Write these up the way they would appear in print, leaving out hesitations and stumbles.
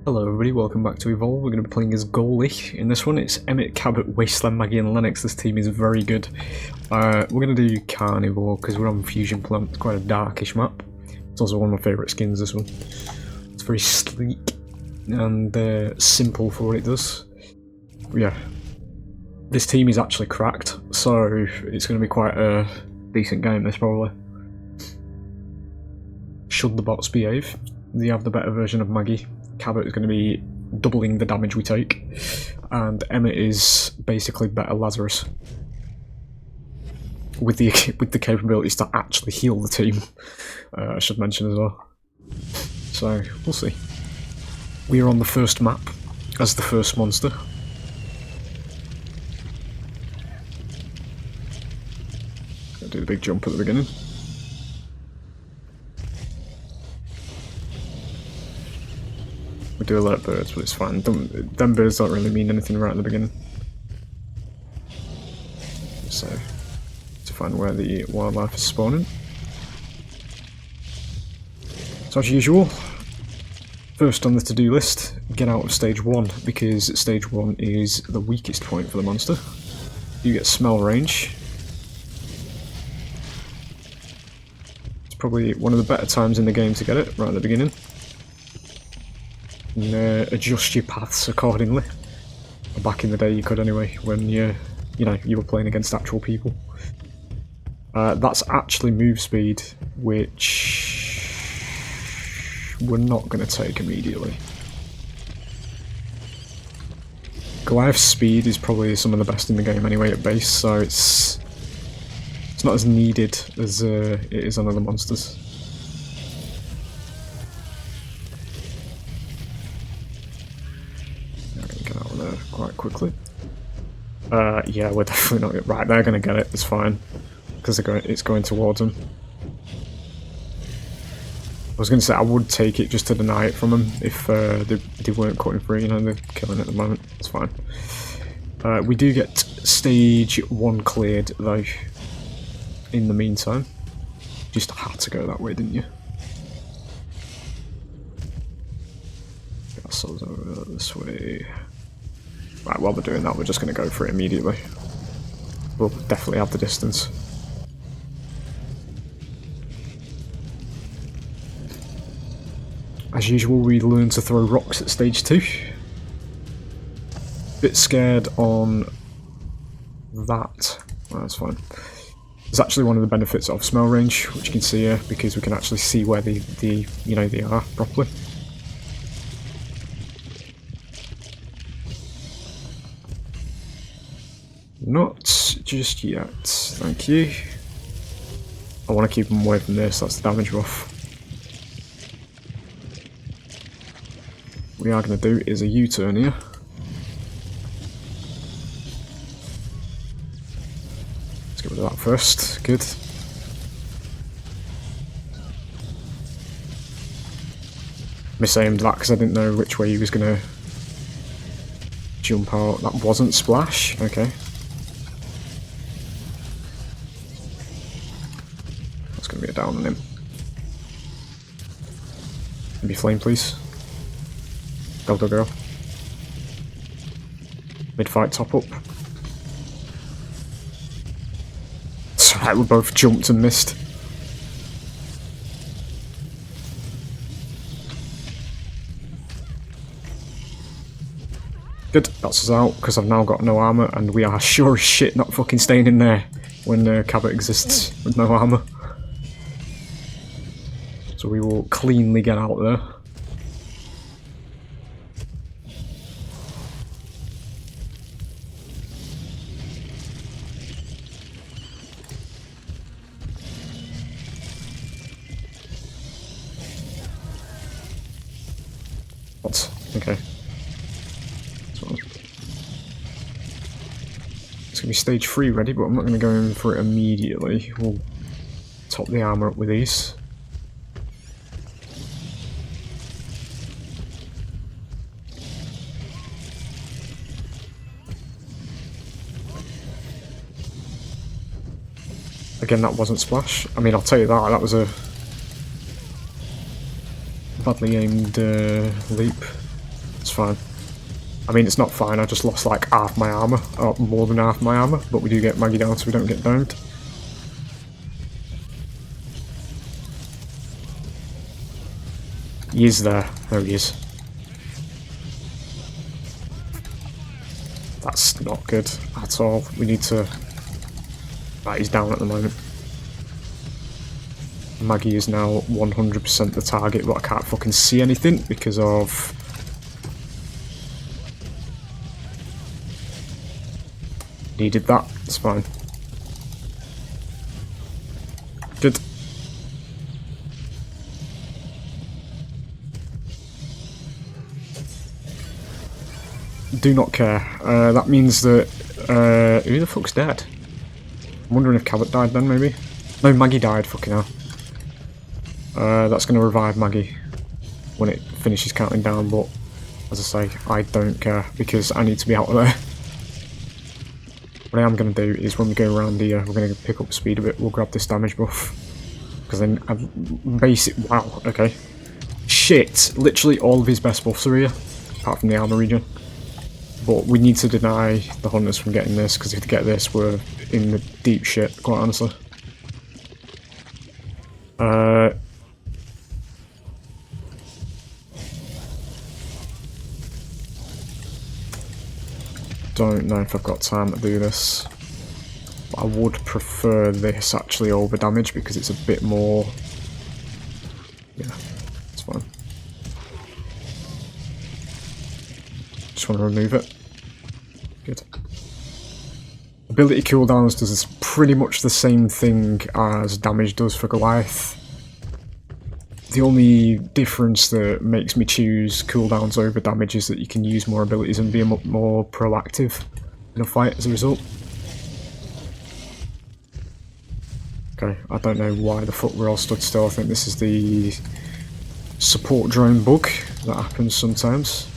Hello everybody, welcome back to Evolve. We're going to be playing as Goliath. In this one it's Emmett, Cabot, Wasteland, Maggie and Lennox. This team is very good. We're going to do Carnivore because we're on Fusion Plant. It's quite a darkish map. It's also one of my favourite skins, this one. It's very sleek and simple for what it does. Yeah. This team is actually cracked, so it's going to be quite a decent game, this probably. Should the bots behave, they have the better version of Maggie. Cabot is going to be doubling the damage we take, and Emmett is basically better Lazarus with the capabilities to actually heal the team. I should mention as well. So we'll see. We are on the first map as the first monster. Gonna do the big jump at the beginning. We do alert birds, but it's fine. Them birds don't really mean anything right at the beginning. So, to find where the wildlife is spawning. So as usual, first on the to-do list, get out of stage 1, because stage 1 is the weakest point for the monster. You get smell range. It's probably one of the better times in the game to get it, right at the beginning. And adjust your paths accordingly. Back in the day you could anyway, when you were playing against actual people. That's actually move speed, which we're not going to take immediately. Goliath's speed is probably some of the best in the game anyway at base, so it's not as needed as it is on other monsters. Quite quickly. Yeah, we're definitely not right. They're going to get it. It's fine because it's going towards them. I was going to say I would take it just to deny it from them if they weren't cutting free. You know, they're killing it at the moment. It's fine. We do get stage 1 cleared though. In the meantime, just had to go that way, didn't you? Get ourselves over this way. Right, while we're doing that, we're just going to go for it immediately. We'll definitely have the distance. As usual, we learn to throw rocks at stage 2. Bit scared on that. Well, that's fine. It's actually one of the benefits of smell range, which you can see here, because we can actually see where they are properly. Not just yet, thank you. I want to keep them away from this, that's the damage buff. What we are going to do is a U-turn here. Let's get rid of that first, good. Misaimed that because I didn't know which way he was going to jump out. That wasn't splash, okay. Gonna be a down on him. Maybe flame, please. Go, go, go. Mid-fight, top up. It's alright, we both jumped and missed. Good, that's us out, because I've now got no armour, and we are sure as shit not fucking staying in there when Cabot exists with no armour. So we will cleanly get out there. What? Okay. It's going to be stage 3 ready, but I'm not going to go in for it immediately. We'll top the armour up with these. Again, that wasn't splash. I mean, I'll tell you that was a badly aimed leap. It's fine. I mean, it's not fine, I just lost like half my armour, or more than half my armour, but we do get Maggie down so we don't get domed. He is there. There he is. That's not good at all. We need to... Right, he's down at the moment. Maggie is now 100% the target, but I can't fucking see anything because of... Needed that. It's fine. Good. Do not care. That means that... who the fuck's dead? I'm wondering if Cabot died then, maybe? No, Maggie died, fucking hell. That's going to revive Maggie when it finishes counting down, but as I say, I don't care because I need to be out of there. What I am going to do is when we go around here, we're going to pick up speed a bit, we'll grab this damage buff. Because then, wow, okay. Shit, literally all of his best buffs are here, apart from the armor regen. But we need to deny the hunters from getting this, because if they get this, we're in the deep shit, quite honestly. Don't know if I've got time to do this. But I would prefer this actually over damage because it's a bit more... Yeah, it's fine. Just want to remove it. Good. Ability cooldowns does pretty much the same thing as damage does for Goliath. The only difference that makes me choose cooldowns over damage is that you can use more abilities and be more proactive in a fight as a result. Okay, I don't know why the fuck we're all stood still. I think this is the support drone bug that happens sometimes.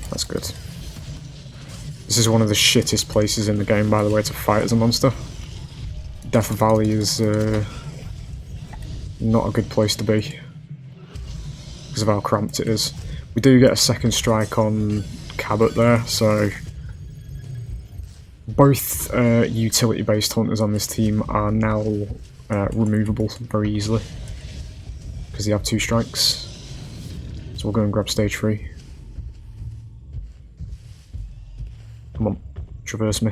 That's good. This is one of the shittest places in the game, by the way, to fight as a monster. Death Valley is not a good place to be because of how cramped it is. We do get a second strike on Cabot there, so both utility-based hunters on this team are now removable very easily because they have 2 strikes. So we'll go and grab stage 3. Come on, traverse me.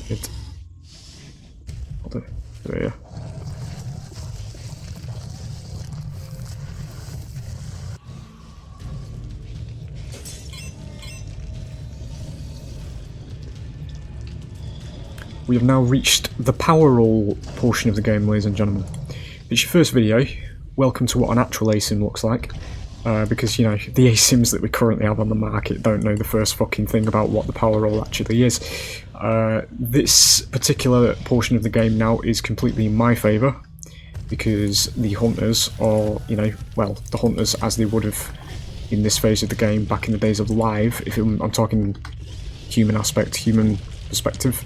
Good. I'll do it here. We have now reached the power roll portion of the game, ladies and gentlemen. If it's your first video, welcome to what an actual ASIM looks like. Because, you know, the ASIMs that we currently have on the market don't know the first fucking thing about what the power roll actually is. This particular portion of the game now is completely in my favour, because the hunters are, you know, well, the hunters as they would have in this phase of the game back in the days of live, if I'm talking human aspect, human perspective,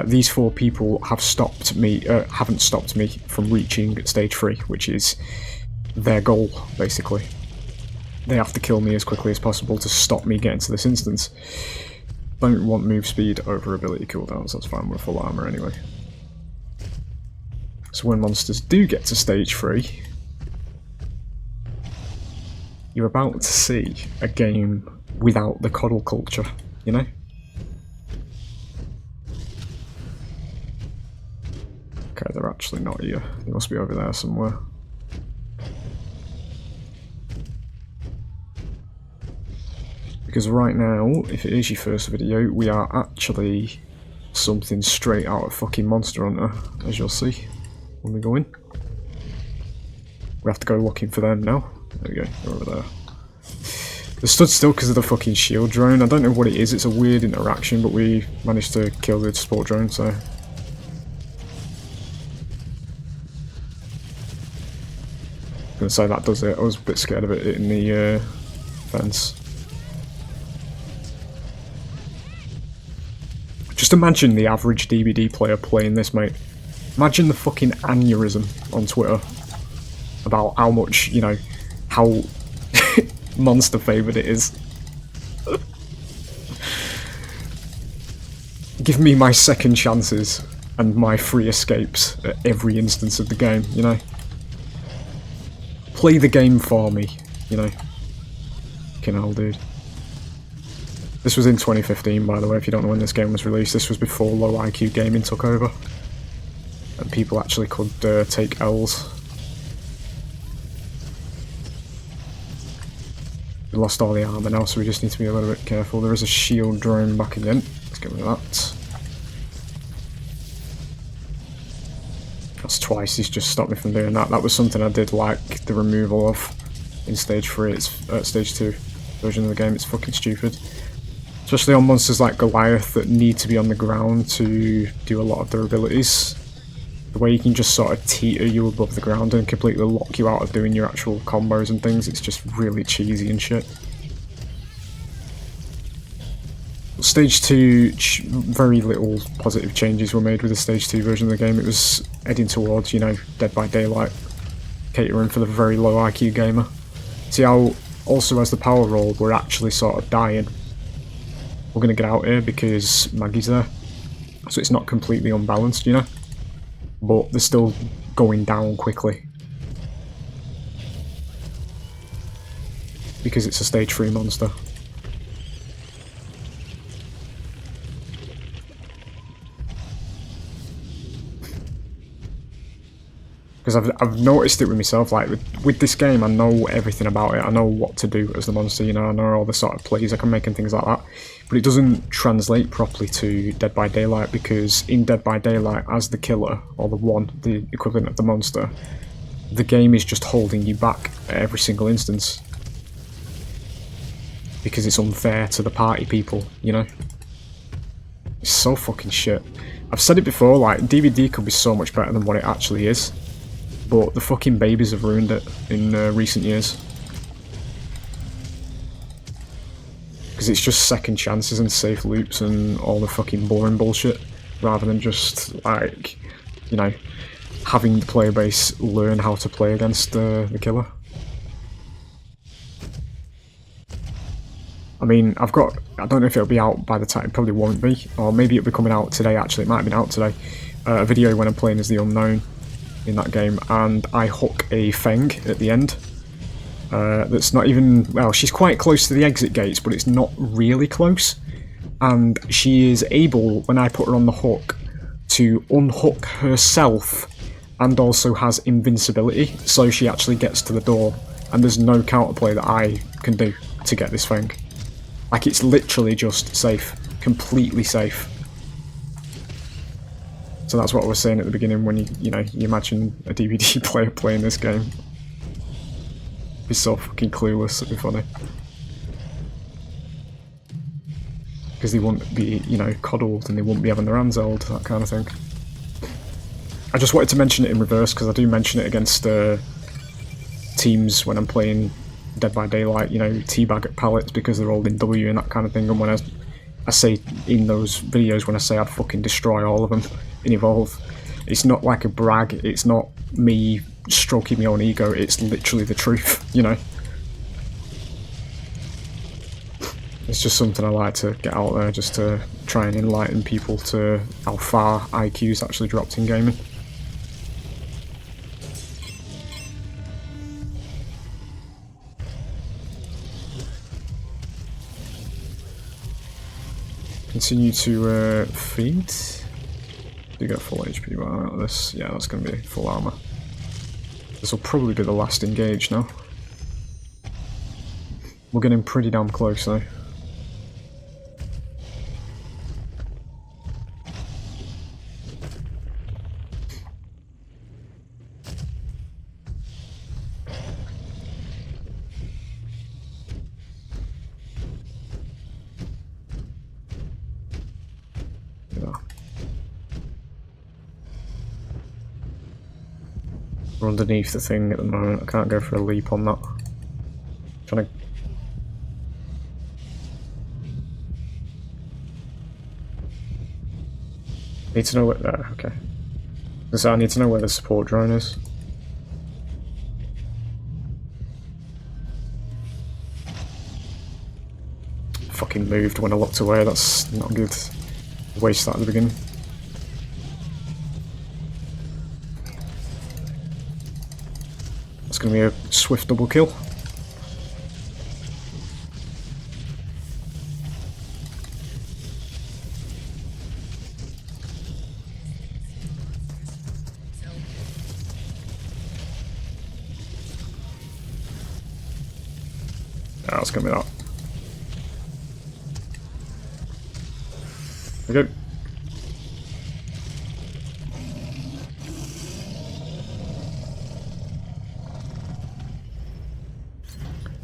these 4 people have stopped me, haven't stopped me from reaching stage 3, which is their goal, basically. They have to kill me as quickly as possible to stop me getting to this instance. Don't want move speed over ability cooldowns, that's fine, we're full armour anyway. So when monsters do get to stage 3, you're about to see a game without the coddle culture, you know? Okay, they're actually not here. They must be over there somewhere. Because right now, if it is your first video, we are actually something straight out of fucking Monster Hunter, as you'll see when we go in. We have to go looking for them now. There we go, they're over there. They stood still because of the fucking shield drone. I don't know what it is, it's a weird interaction, but we managed to kill the support drone, so... I'm gonna say that does it. I was a bit scared of it hitting the fence. Just imagine the average DBD player playing this, mate. Imagine the fucking aneurysm on Twitter about how much, you know, how monster favoured it is. Give me my second chances and my free escapes at every instance of the game, you know? Play the game for me, you know? Fucking hell, dude. This was in 2015, by the way, if you don't know when this game was released. This was before low IQ gaming took over. And people actually could take L's. We lost all the armor now, so we just need to be a little bit careful. There is a shield drone back again. Let's get rid of that. That's twice he's just stopped me from doing that. That was something I did like the removal of in stage 3. It's stage 2 version of the game. It's fucking stupid. Especially on monsters like Goliath that need to be on the ground to do a lot of their abilities. The way you can just sort of teeter you above the ground and completely lock you out of doing your actual combos and things, it's just really cheesy and shit. Stage 2, very little positive changes were made with the Stage 2 version of the game. It was heading towards, you know, Dead by Daylight, catering for the very low IQ gamer. See how, also as the power roll, we're actually sort of dying. We're going to get out here because Maggie's there. So it's not completely unbalanced, you know? But they're still going down quickly. Because it's a stage 3 monster. Because I've noticed it with myself, like with this game I know everything about it, I know what to do as the monster, you know, I know all the sort of plays I can make and things like that, but it doesn't translate properly to Dead by Daylight, because in Dead by Daylight, as the killer, or the equivalent of the monster, the game is just holding you back at every single instance. Because it's unfair to the party people, you know? It's so fucking shit. I've said it before, like, DVD could be so much better than what it actually is. But the fucking babies have ruined it in recent years. Because it's just second chances and safe loops and all the fucking boring bullshit, rather than just, like, you know, having the player base learn how to play against the killer. I mean, I don't know if it'll be out by the time, it probably won't be, or maybe it'll be coming out today actually, it might have been out today. A video when I'm playing as the Unknown in that game, and I hook a Feng at the end. That's not even, well, she's quite close to the exit gates, but it's not really close. And she is able, when I put her on the hook, to unhook herself, and also has invincibility, so she actually gets to the door, and there's no counterplay that I can do to get this Feng. Like, it's literally just safe. Completely safe. So that's what I was saying at the beginning, when you imagine a DVD player playing this game. It'd be so fucking clueless, it'd be funny. Because they wouldn't be, you know, coddled, and they wouldn't be having their hands held, that kind of thing. I just wanted to mention it in reverse, because I do mention it against teams when I'm playing Dead by Daylight, you know, teabag at pallets because they're holding W and that kind of thing, and when I say in those videos, when I say I'd fucking destroy all of them in Evolve, it's not like a brag, it's not me stroking my own ego, it's literally the truth, you know. It's just something I like to get out there, just to try and enlighten people to how far IQ's actually dropped in gaming. Continue to feed. Do get full HP bar out of this. Yeah, that's going to be full armor. This will probably be the last engage now. We're getting pretty damn close though. We're underneath the thing at the moment. I can't go for a leap on that. Trying to. Need to know what there, okay. So I need to know where the support drone is. Fucking moved when I looked away, that's not good. Waste that at the beginning. That's gonna be a swift double kill. That's gonna be that. There we go.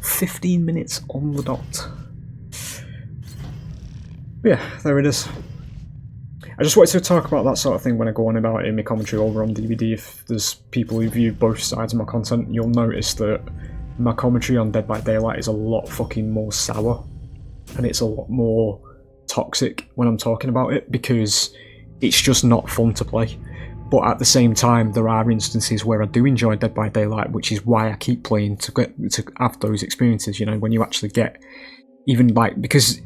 "15 minutes on the dot." Yeah, there it is. I just wanted to talk about that sort of thing when I go on about it in my commentary over on DVD. If there's people who view both sides of my content, you'll notice that my commentary on Dead by Daylight is a lot fucking more sour, and it's a lot more toxic when I'm talking about it, because it's just not fun to play. But at the same time, there are instances where I do enjoy Dead by Daylight, which is why I keep playing, to have those experiences, you know, when you actually get even like, because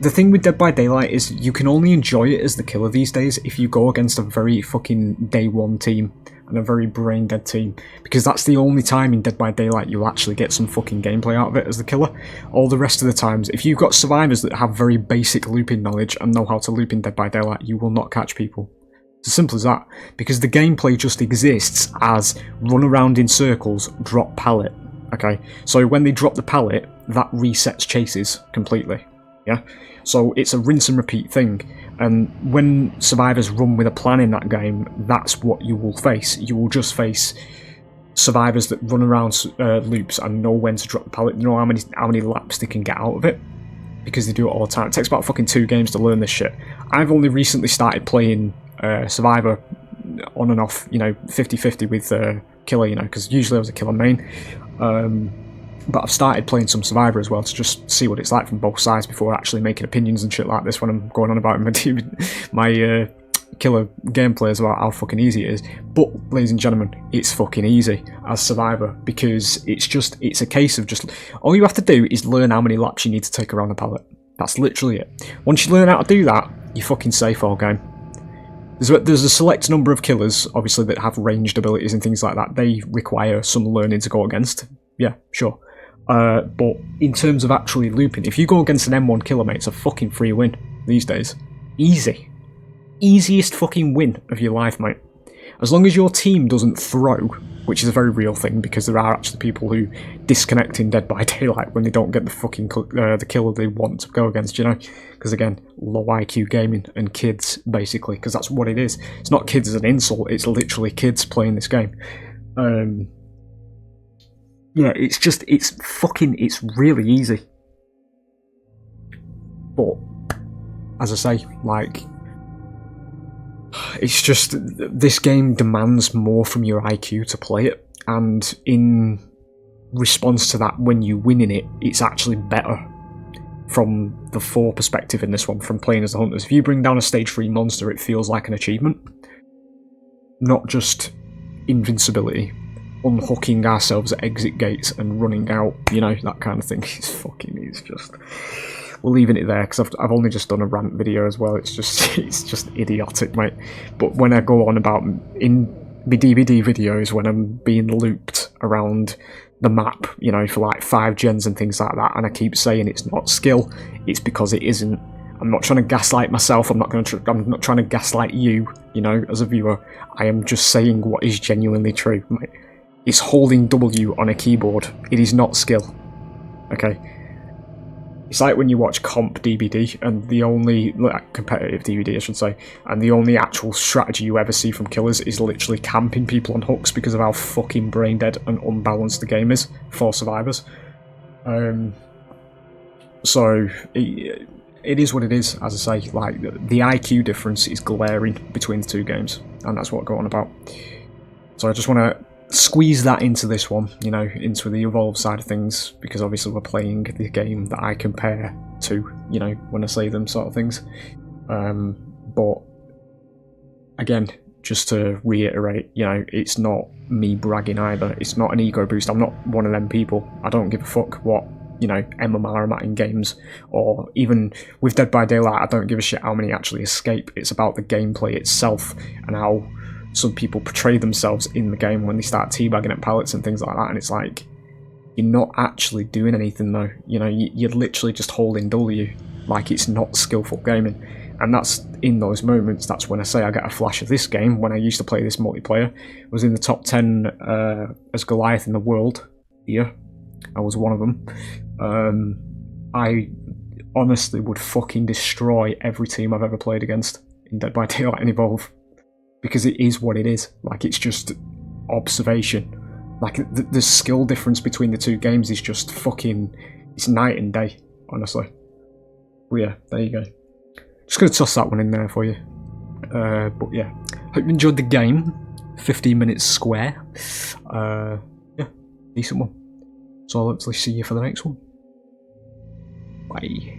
the thing with Dead by Daylight is you can only enjoy it as the killer these days if you go against a very fucking day one team and a very brain dead team, because that's the only time in Dead by Daylight you'll actually get some fucking gameplay out of it as the killer. All the rest of the times, if you've got survivors that have very basic looping knowledge and know how to loop in Dead by Daylight, you will not catch people. It's as simple as that, because the gameplay just exists as run around in circles, drop pallet. Okay, so when they drop the pallet, that resets chases completely. Yeah, so it's a rinse and repeat thing, and when survivors run with a plan in that game, that's what you will face. You will just face survivors that run around loops and know when to drop the pallet, know how many laps they can get out of it, because they do it all the time. It takes about fucking 2 games to learn this shit. I've only recently started playing Survivor on and off, you know, 50-50 with Killer, you know, because usually I was a Killer main. But I've started playing some Survivor as well to just see what it's like from both sides before actually making opinions and shit like this when I'm going on about my Killer gameplays about how fucking easy it is. But, ladies and gentlemen, it's fucking easy as Survivor, because it's a case of just, all you have to do is learn how many laps you need to take around the pallet. That's literally it. Once you learn how to do that, you're fucking safe all game. There's a select number of killers, obviously, that have ranged abilities and things like that. They require some learning to go against. Yeah, sure. But in terms of actually looping, if you go against an M1 killer, mate, it's a fucking free win these days. Easy. Easiest fucking win of your life, mate. As long as your team doesn't throw, which is a very real thing, because there are actually people who disconnect in Dead by Daylight when they don't get the fucking the killer they want to go against, you know? Because again, low IQ gaming and kids, basically, because that's what it is. It's not kids as an insult, it's literally kids playing this game. Yeah, it's really easy. But, as I say, like, it's just, this game demands more from your IQ to play it, and in response to that, when you win in it, it's actually better from the 4 perspective in this one, from playing as the Hunters. If you bring down a stage 3 monster, it feels like an achievement, not just invincibility. Unhooking ourselves at exit gates and running out, you know, that kind of thing. It's just, we're leaving it there, because I've only just done a rant video as well. It's just idiotic, mate. But when I go on about in my DVD videos, when I'm being looped around the map, you know, for like 5 gens and things like that, and I keep saying it's not skill, it's because it isn't. I'm not trying to gaslight myself. I'm not trying to gaslight you, you know, as a viewer. I am just saying what is genuinely true, mate. It's holding W on a keyboard. It is not skill. Okay? It's like when you watch comp DVD, and the only, like, competitive DVD I should say, and the only actual strategy you ever see from killers is literally camping people on hooks because of how fucking brain dead and unbalanced the game is for survivors. So it is what it is, as I say. Like, the IQ difference is glaring between the 2 games, and that's what I go on about. So I just want to squeeze that into this one, you know, into the Evolve side of things, because obviously we're playing the game that I compare to, you know, when I say them sort of things. But again, just to reiterate, you know, it's not me bragging either. It's not an ego boost. I'm not one of them people. I don't give a fuck what, you know, MMR I'm at in games, or even with Dead by Daylight, I don't give a shit how many actually escape. It's about the gameplay itself and how some people portray themselves in the game when they start teabagging at pallets and things like that, and it's like, you're not actually doing anything though. You know, you're literally just holding W, like it's not skillful gaming. And that's in those moments, that's when I say I get a flash of this game. When I used to play this multiplayer, I was in the top 10 as Goliath in the world here. I was one of them. I honestly would fucking destroy every team I've ever played against in Dead by Daylight and Evolve. Because it is what it is. Like, it's just observation. Like, the skill difference between the two games is just fucking... It's night and day, honestly. But yeah, there you go. Just going to toss that one in there for you. But yeah, hope you enjoyed the game. 15 minutes square. Yeah, decent one. So I'll hopefully see you for the next one. Bye.